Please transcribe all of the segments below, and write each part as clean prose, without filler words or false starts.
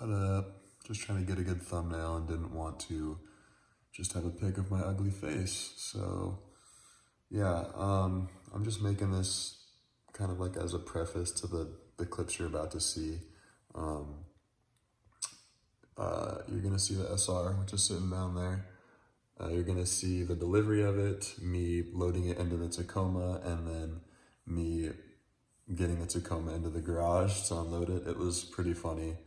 What up? Just trying to get a good thumbnail and didn't want to just have a pic of my ugly face. So yeah, I'm just making this kind of like as a preface to the clips you're about to see. Um, you're gonna see the SR, which is sitting down there. You're gonna see the delivery of it, me loading it into the Tacoma, and then me getting the Tacoma into the garage to unload it. It was pretty funny.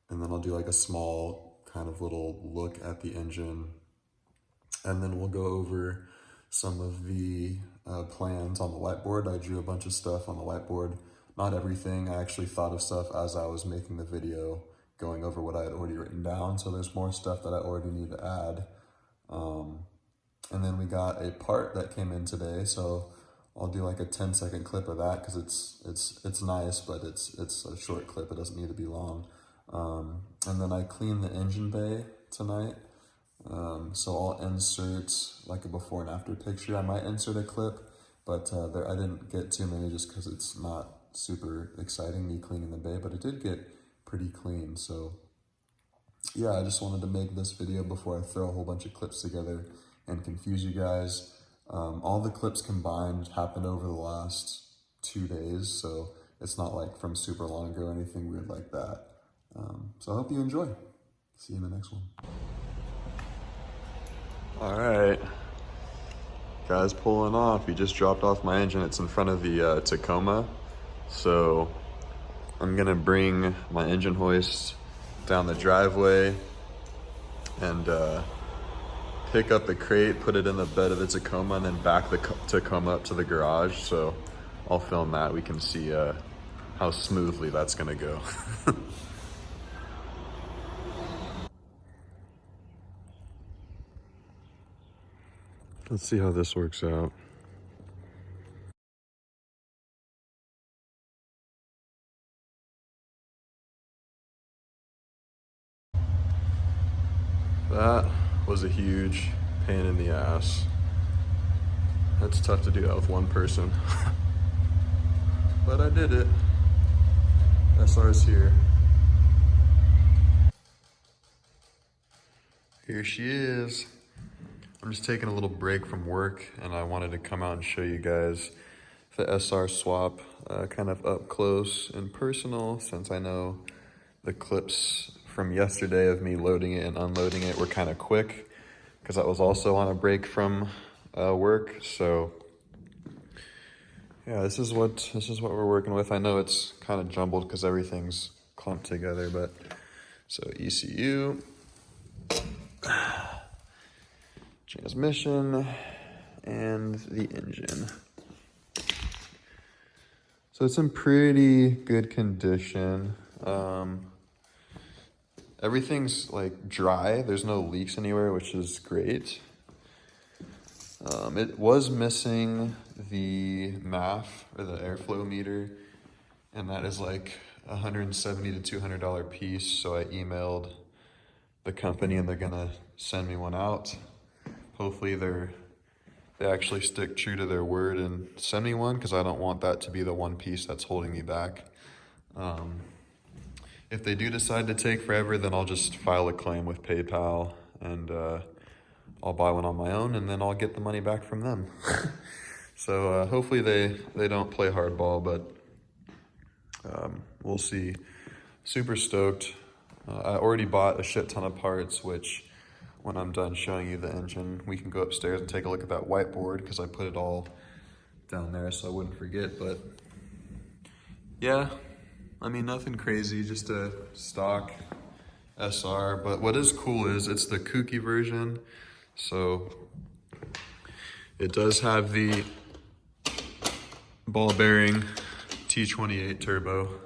And then I'll do like a small kind of little look at the engine, and then we'll go over some of the plans on the whiteboard. I drew a bunch of stuff on the whiteboard, not everything. I actually thought of stuff as I was making the video, going over what I had already written down, so there's more stuff that I already need to add. And then we got a part that came in today, so I'll do like a 10-second clip of that because it's nice, but it's a short clip. It doesn't need to be long. And then I cleaned the engine bay tonight. So I'll insert like a before and after picture. I might insert a clip, but I didn't get too many just because it's not super exciting, me cleaning the bay, but it did get pretty clean. So yeah, I just wanted to make this video before I throw a whole bunch of clips together and confuse you guys. All the clips combined happened over the last 2 days, so it's not like from super long ago or anything weird like that. So I hope you enjoy. See you in the next one. All right, guys, pulling off. He just dropped off my engine. It's in front of the Tacoma. So I'm gonna bring my engine hoist down the driveway and pick up the crate, put it in the bed of the Tacoma, and then back the Tacoma up to the garage. So I'll film that. We can see how smoothly that's gonna go. Let's see how this works out. That was a huge pain in the ass. That's tough to do that with one person. But I did it. SR's here. Here she is. I'm just taking a little break from work and I wanted to come out and show you guys the SR swap kind of up close and personal, since I know the clips from yesterday of me loading it and unloading it were kind of quick because I was also on a break from work. So yeah, this is what we're working with. I know it's kind of jumbled because everything's clumped together, but so ECU, transmission, and the engine. So it's in pretty good condition. Everything's like dry. There's no leaks anywhere, which is great. It was missing the MAF, or the airflow meter, and that is like $170 to $200 piece. So I emailed the company and they're gonna send me one out. Hopefully they actually stick true to their word and send me one, because I don't want that to be the one piece that's holding me back. If they do decide to take forever, then I'll just file a claim with PayPal and I'll buy one on my own, and then I'll get the money back from them. So hopefully they don't play hardball, but we'll see. Super stoked. I already bought a shit ton of parts, which when I'm done showing you the engine, we can go upstairs and take a look at that whiteboard, because I put it all down there so I wouldn't forget. But yeah, I mean, nothing crazy, just a stock SR. But what is cool is it's the kooky version. So it does have the ball bearing T28 turbo,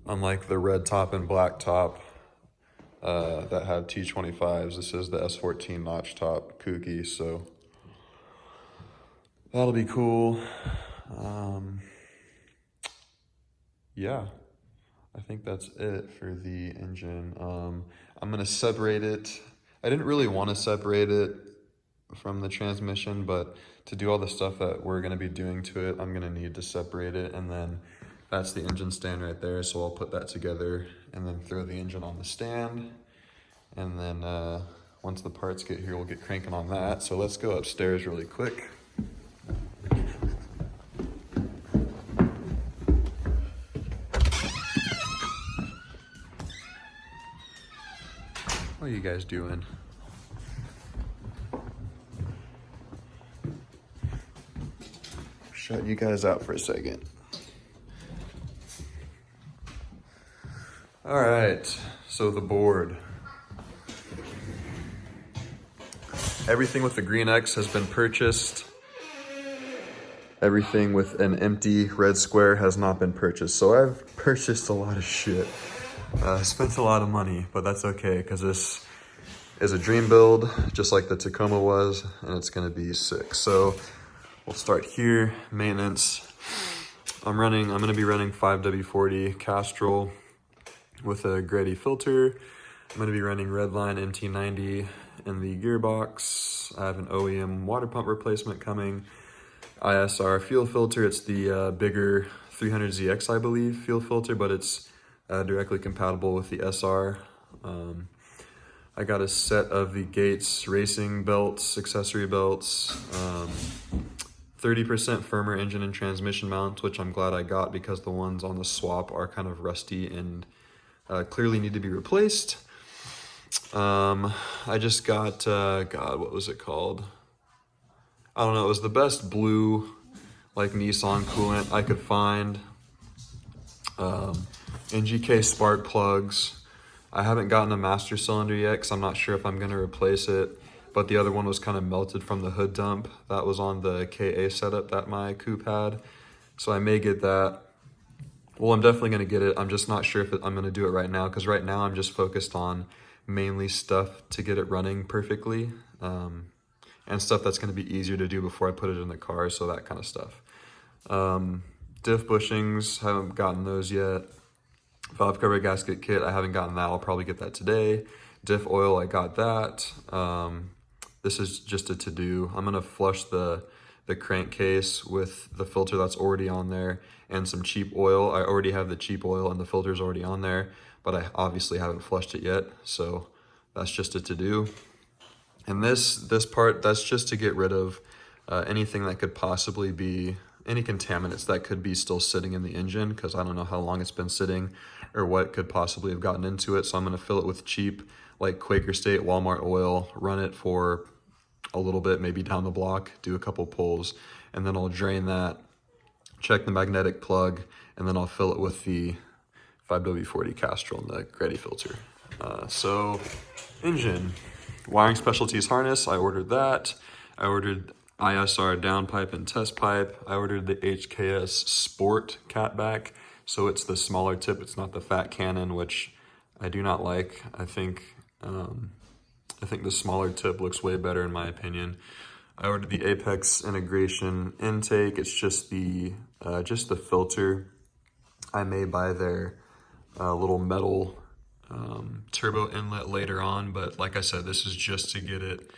unlike the red top and black top that have T25s. This is the S14 notch top kooky, so that'll be cool. Yeah, I think that's it for the engine. I'm gonna separate it. I didn't really want to separate it from the transmission, but to do all the stuff that we're gonna be doing to it, I'm gonna need to separate it and then That's the engine stand right there, so I'll put that together and then throw the engine on the stand. And then once the parts get here, we'll get cranking on that. So let's go upstairs really quick. What are you guys doing? Shut you guys out for a second. All right, so the board. Everything with the green X has been purchased. Everything with an empty red square has not been purchased. So I've purchased a lot of shit. Spent a lot of money, but that's okay because this is a dream build, just like the Tacoma was, and it's gonna be sick. So we'll start here, maintenance. I'm gonna be running 5W40 Castrol with a Greddy filter. I'm gonna be running Redline MT90 in the gearbox. I have an OEM water pump replacement coming. ISR fuel filter, it's the bigger 300ZX, I believe, fuel filter, but it's directly compatible with the SR. I got a set of the Gates racing belts, accessory belts, 30% firmer engine and transmission mounts, which I'm glad I got because the ones on the swap are kind of rusty and clearly need to be replaced. I just got, God, what was it called? I don't know, it was the best blue, like Nissan coolant I could find. NGK spark plugs. I haven't gotten a master cylinder yet because I'm not sure if I'm going to replace it, but the other one was kind of melted from the hood dump that was on the KA setup that my Coupe had, so I may get that. Well, I'm definitely going to get it. I'm just not sure if I'm going to do it right now because right now I'm just focused on mainly stuff to get it running perfectly, and stuff that's going to be easier to do before I put it in the car, so that kind of stuff. Diff bushings, haven't gotten those yet. Valve cover gasket kit, I haven't gotten that. I'll probably get that today. Diff oil, I got that. This is just a to-do. I'm gonna flush the crankcase with the filter that's already on there and some cheap oil. I already have the cheap oil and the filter's already on there, but I obviously haven't flushed it yet, so that's just a to-do. And this part, that's just to get rid of anything that could possibly be, any contaminants that could be still sitting in the engine, because I don't know how long it's been sitting or what could possibly have gotten into it. So I'm going to fill it with cheap, like Quaker State, Walmart oil, run it for a little bit, maybe down the block, do a couple pulls, and then I'll drain that, check the magnetic plug, and then I'll fill it with the 5W40 Castrol and the Greddy filter. So engine, wiring specialties harness, I ordered that. I ordered ISR downpipe and test pipe. I ordered the HKS Sport catback, so it's the smaller tip. It's not the fat cannon, which I do not like. I think the smaller tip looks way better in my opinion. I ordered the Apex integration intake. It's just the filter. I may buy their little metal turbo inlet later on, but like I said, this is just to get it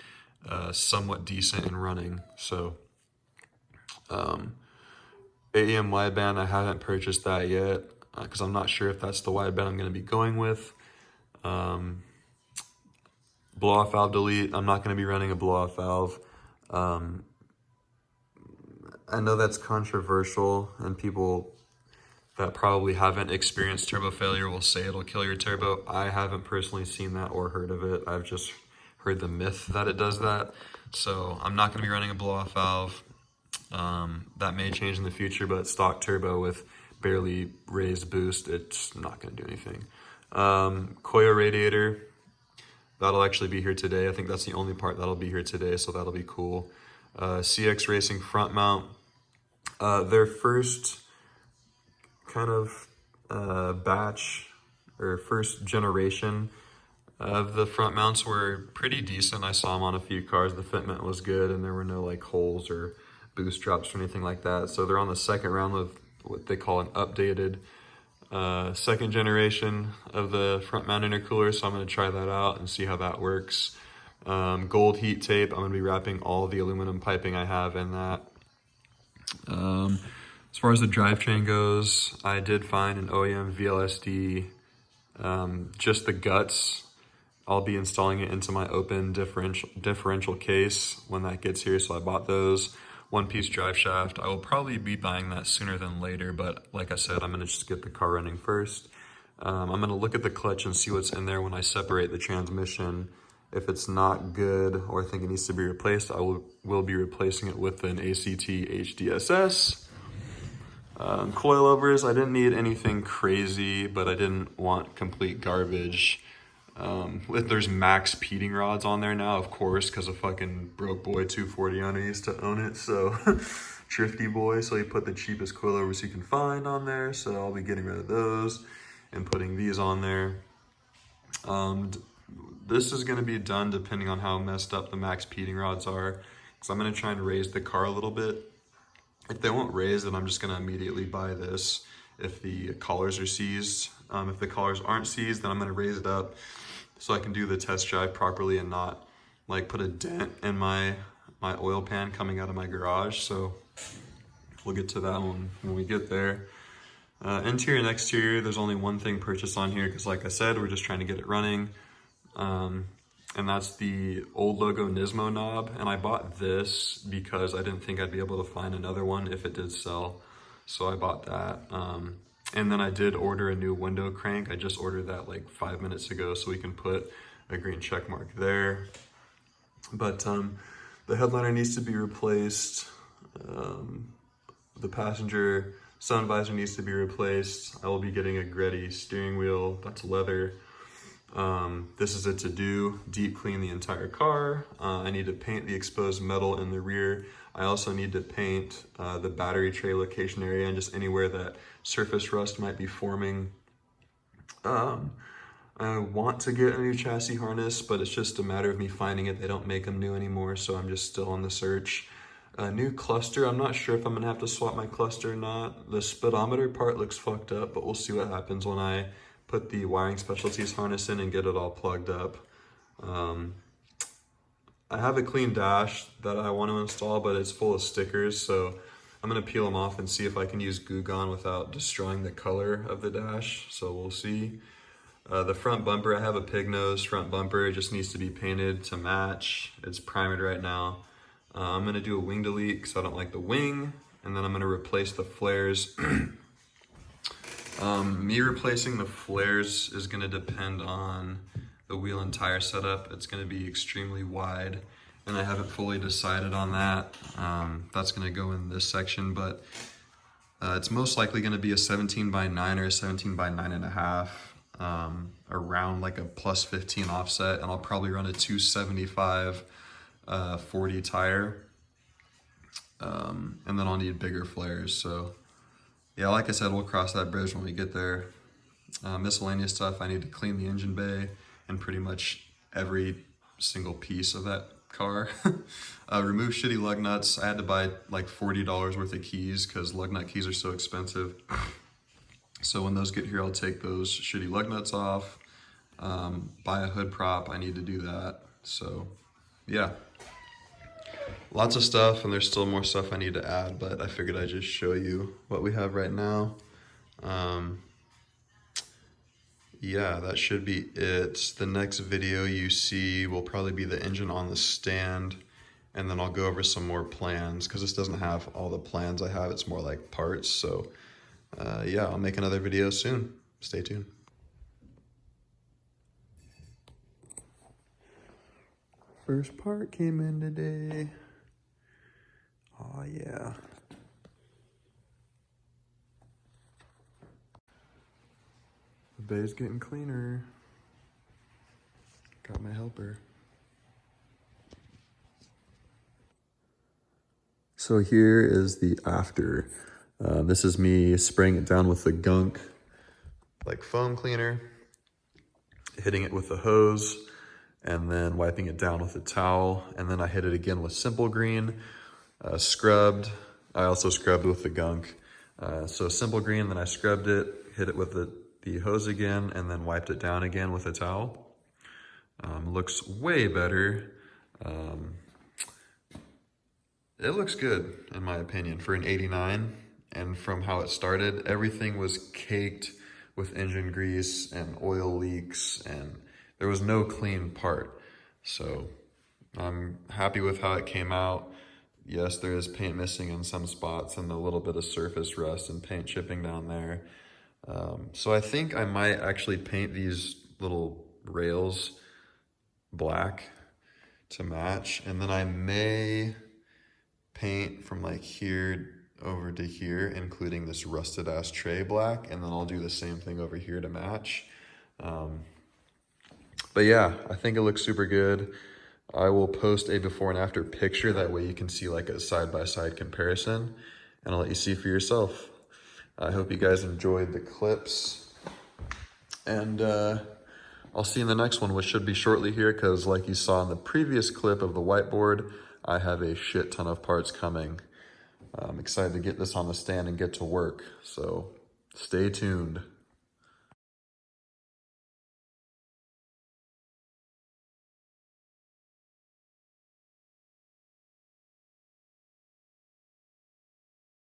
somewhat decent and running. So AEM wideband, I haven't purchased that yet because I'm not sure if that's the wideband I'm going to be going with. Blow off valve delete, I'm not going to be running a blow off valve. I know that's controversial, and people that probably haven't experienced turbo failure will say it'll kill your turbo. I haven't personally seen that or heard of it. I've just heard the myth that it does that. So I'm not going to be running a blow-off valve. That may change in the future, but stock turbo with barely raised boost, it's not going to do anything. Koyo radiator, that'll actually be here today. I think that's the only part that'll be here today, so that'll be cool. CX Racing front mount. Their first kind of batch or first generation of the front mounts were pretty decent. I saw them on a few cars. The fitment was good and there were no like holes or boost drops or anything like that. So they're on the second round of what they call an updated second generation of the front mount intercooler. So I'm going to try that out and see how that works. Gold heat tape. I'm going to be wrapping all the aluminum piping I have in that. As far as the drivetrain goes, I did find an OEM VLSD, just the guts. I'll be installing it into my open differential case when that gets here, so I bought those. One-piece drive shaft. I will probably be buying that sooner than later, but like I said, I'm gonna just get the car running first. I'm gonna look at the clutch and see what's in there when I separate the transmission. If it's not good or I think it needs to be replaced, I will be replacing it with an ACT HDSS. Coilovers, I didn't need anything crazy, but I didn't want complete garbage. There's max peating rods on there now, of course, because a fucking broke boy 240 owner used to own it, so thrifty boy, so he put the cheapest coilovers he can find on there, so I'll be getting rid of those and putting these on there. This is going to be done depending on how messed up the max peating rods are, because I'm going to try and raise the car a little bit. If they won't raise, then I'm just going to immediately buy this if the collars are seized. If the collars aren't seized, then I'm going to raise it up so I can do the test drive properly and not like put a dent in my oil pan coming out of my garage. So we'll get to that one when we get there. Interior and exterior, there's only one thing purchased on here because like I said, we're just trying to get it running. And that's the old logo Nismo knob. And I bought this because I didn't think I'd be able to find another one if it did sell. So I bought that. And then I did order a new window crank. I just ordered that like 5 minutes ago so we can put a green check mark there. But the headliner needs to be replaced. The passenger sun visor needs to be replaced. I will be getting a Greddy steering wheel. That's leather. This is a to-do, deep clean the entire car. I need to paint the exposed metal in the rear. I also need to paint the battery tray location area and just anywhere that surface rust might be forming. I want to get a new chassis harness, but it's just a matter of me finding it. They don't make them new anymore, so I'm just still on the search. A new cluster, I'm not sure if I'm gonna have to swap my cluster or not. The speedometer part looks fucked up, but we'll see what happens when I put the wiring specialties harness in and get it all plugged up. I have a clean dash that I want to install, but it's full of stickers, so I'm gonna peel them off and see if I can use Goo Gone without destroying the color of the dash, so we'll see. The front bumper, I have a pig nose front bumper. It just needs to be painted to match. It's primed right now. I'm gonna do a wing delete because I don't like the wing, and then I'm gonna replace the flares. Me replacing the flares is gonna depend on the wheel and tire setup. It's gonna be extremely wide, and I haven't fully decided on that. That's gonna go in this section, but it's most likely gonna be a 17x9 or a 17x9.5, around like a plus 15 offset, and I'll probably run a 275 40 tire, and then I'll need bigger flares. So yeah, like I said, we'll cross that bridge when we get there. Miscellaneous stuff, I need to clean the engine bay and pretty much every single piece of that car. Remove shitty lug nuts. I had to buy like $40 worth of keys because lug nut keys are so expensive. So when those get here, I'll take those shitty lug nuts off. Buy a hood prop, I need to do that. So yeah, lots of stuff, and there's still more stuff I need to add, but I figured I'd just show you what we have right now. Yeah, that should be it. The next video you see will probably be the engine on the stand, and then I'll go over some more plans because this doesn't have all the plans I have. It's more like parts. So yeah, I'll make another video soon. Stay tuned. First part came in today. Oh yeah. The bay's getting cleaner. Got my helper. So here is the after. This is me spraying it down with the gunk, like foam cleaner, hitting it with the hose, and then wiping it down with a towel. And then I hit it again with Simple Green, scrubbed. I also scrubbed with the gunk. So Simple Green, then I scrubbed it, hit it with the hose again, and then wiped it down again with a towel. Looks way better. It looks good, in my opinion, for an 89. and from how it started, everything was caked with engine grease and oil leaks, and there was no clean part. So I'm happy with how it came out. Yes, there is paint missing in some spots and a little bit of surface rust and paint chipping down there. So I think I might actually paint these little rails black to match, and then I may paint from like here over to here, including this rusted ass tray black, and then I'll do the same thing over here to match. But yeah, I think it looks super good. I will post a before and after picture, that way you can see like a side-by-side comparison, and I'll let you see for yourself. I hope you guys enjoyed the clips, and I'll see you in the next one, which should be shortly here, because like you saw in the previous clip of the whiteboard, I have a shit ton of parts coming. I'm excited to get this on the stand and get to work, so stay tuned.